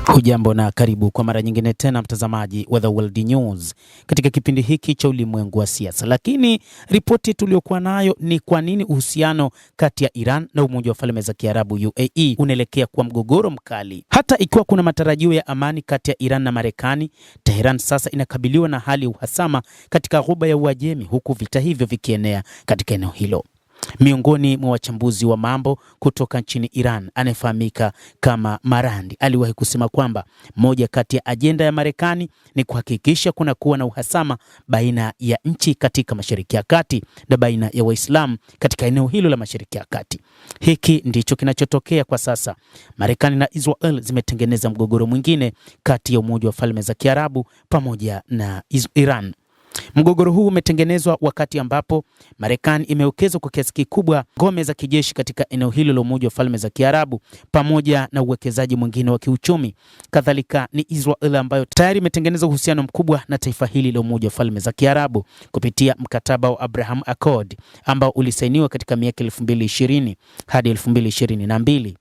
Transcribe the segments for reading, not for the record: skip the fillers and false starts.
Hujambo na karibu kwa mara nyingine tena mtazamaji wa The World News katika kipindi hiki cha ulimwengu wa siasa. Lakini ripoti tuliyokuwa nayo ni kwa nini uhusiano kati ya Iran na Umoja wa Falme za Kiarabu UAE unaelekea kwa mgogoro mkali. Hata ikiwa kuna matarajio ya amani kati ya Iran na Marekani, Tehran sasa inakabiliwa na hali ya uhasama katika Ghuba ya Uajemi, huku vita hivyo vikienea katika eneo hilo. Miongoni mwa wachambuzi wa mambo kutoka nchini Iran anayefahamika kama Marandi aliwahi kusema kwamba moja kati ya ajenda ya Marekani ni kuhakikisha kuna kuwa na uhasama baina ya nchi katika Mashariki ya Kati na baina ya Waislamu katika eneo hilo la Mashariki ya Kati. Hiki ndicho kinachotokea kwa sasa. Marekani na Israel zimetengeneza mgogoro mwingine kati ya Umoja wa Falme za Kiarabu pamoja na Iran. Mgogoro huu umetengenezwa wakati ambapo Marekani imewekeza kwa kiasi kikubwa ngome za kijeshi katika eneo hilo la Umoja wa Falme za Kiarabu pamoja na uwekezaji mwingine wa kiuchumi. Kadhalika ni Israel ambayo tayari imetengeneza uhusiano mkubwa na taifa hili la Umoja wa Falme za Kiarabu kupitia mkataba wa Abraham Accord ambao ulisainiwa katika miaka 2020 hadi 2022.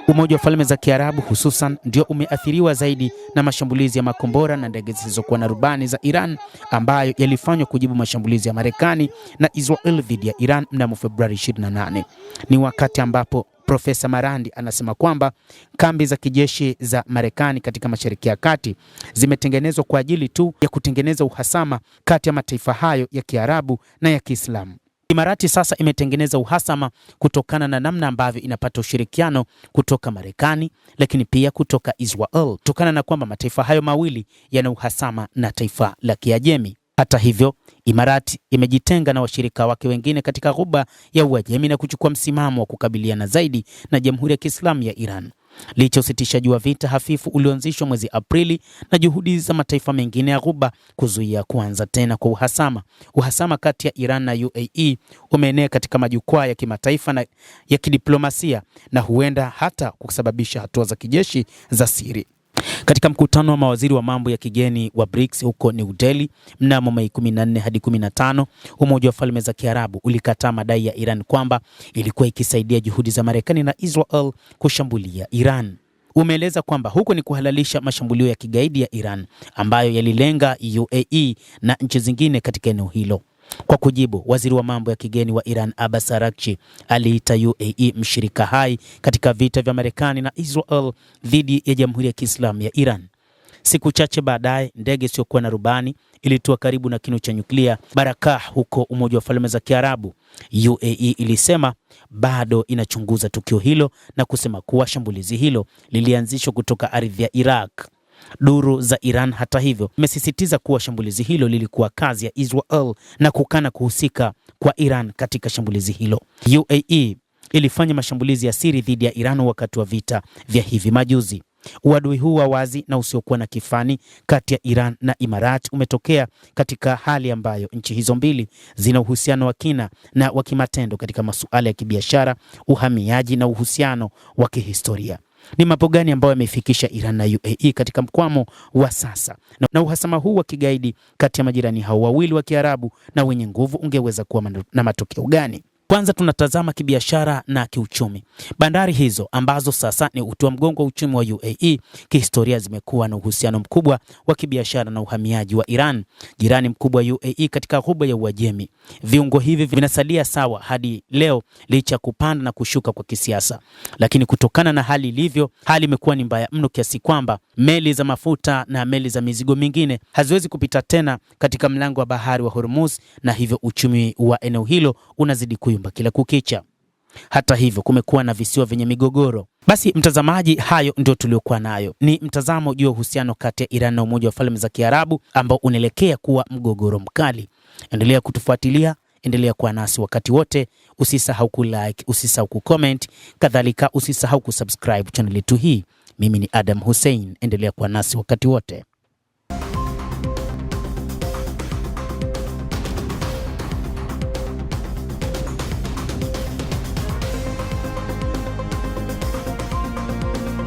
Umoja wa Falme za Kiarabu hususan ndio umeathiriwa zaidi na mashambulizi ya makombora na ndege zisizokuwa na rubani za Iran ambayo yalifanywa kujibu mashambulizi ya Marekani na Israel dhidi ya Iran mnamo Februari 28. Ni wakati ambapo Profesa Marandi anasema kwamba kambi za kijeshi za Marekani katika Mashariki ya Kati zimetengenezwa kwa ajili tu ya kutengeneza uhasama kati ya mataifa hayo ya Kiarabu na ya Kiislamu. Imarati sasa imetengeneza uhasama kutokana na namna ambavyo inapata ushirikiano kutoka Marekani lakini pia kutoka Israel, kutokana na kwamba mataifa hayo mawili yana uhasama na taifa la Kiajemi. Hata hivyo, Imarati imejitenga na washirika wake wengine katika Ghuba ya Uajemi na kuchukua msimamo wa kukabiliana zaidi na Jamhuri ya Kiislamu ya Iran. Licha usitishaji wa vita hafifu ulioanzishwa mwezi Aprili na juhudi za mataifa mengine ya Ghuba kuzuia kuanza tena kwa uhasama kati ya Iran na UAE umeenea katika majukwaa ya kimataifa na ya kidiplomasia na huenda hata kusababisha hatua za kijeshi za siri. Katika mkutano wa mawaziri wa mambo ya kigeni wa BRICS huko New Delhi mnamo Mei 14 hadi 15, Umoja wa Falme za Kiarabu ulikataa madai ya Iran kwamba ilikuwa ikisaidia juhudi za Marekani na Israel kushambulia Iran. Umeeleza kwamba huko ni kuhalalisha mashambulio ya kigaidi ya Iran ambayo yalilenga UAE na nchi zingine katika eneo hilo. Kwa kujibu, waziri wa mambo ya kigeni wa Iran Abbas Araghchi aliita UAE mshirika hai katika vita vya Marekani na Israel dhidi ya Jamhuri ya Kiislamu ya Iran. Siku chache baadaye, ndege isiyokuwa na rubani ilitua karibu na kinu cha nyuklia Barakah huko Umoja wa Falme za Kiarabu. UAE ilisema bado inachunguza tukio hilo na kusema kuwa shambulizi hilo lilianzishwa kutoka ardhi ya Iraq. Duru za Iran hata hivyo imesisitiza kuwa shambulizi hilo lilikuwa kazi ya Israel na kukana kuhusika kwa Iran katika shambulizi hilo. UAE ilifanya mashambulizi ya siri dhidi ya Iran wakati wa vita vya hivi majuzi. Uadui huu wa wazi na usiokuwa na kifani kati ya Iran na Imarati umetokea katika hali ambayo nchi hizo mbili zina uhusiano wa kina na wa kimatendo katika masuala ya kibiashara, uhamiaji na uhusiano wa kihistoria. Ni mambo gani ambayo yamefikisha Iran na UAE katika mkwamo wa sasa? Na uhasama huu wa kigaidi kati ya majirani hao wawili wa Kiarabu na wenye nguvu ungeweza kuwa na matokeo gani? Kwanza tunatazama kibiashara na kiuchumi. Bandari hizo ambazo sasa ni uti wa mgongo wa uchumi wa UAE kihistoria zimekuwa na uhusiano mkubwa wa kibiashara na uhamiaji wa Iran, jirani mkubwa wa UAE katika Ghuba ya Uajemi. Viungo hivi vinasalia sawa hadi leo licha kupanda na kushuka kwa kisiasa. Lakini kutokana na hali ilivyo, hali imekuwa ni mbaya mno kiasi kwamba meli za mafuta na meli za mizigo mingine haziwezi kupita tena katika mlango wa bahari wa Hormuz, na hivyo uchumi wa eneo hilo unazidi kuyumba kila kukicha. Hata hivyo kumekuwa na visiwa vyenye migogoro. Basi mtazamaji, hayo ndio tuliokuwa nayo. Ni mtazamo juu ya uhusiano kati ya Iran na Umoja wa Falme za Kiarabu ambao unaelekea kuwa mgogoro mkali. Endelea kutufuatilia, endelea kuwa nasi wakati wote. Usisahau kulike, usisahau kucomment, kadhalika usisahau kusubscribe channel yetu hii. Mimi ni Adam Hussein, endelea kuwa nasi wakati wote.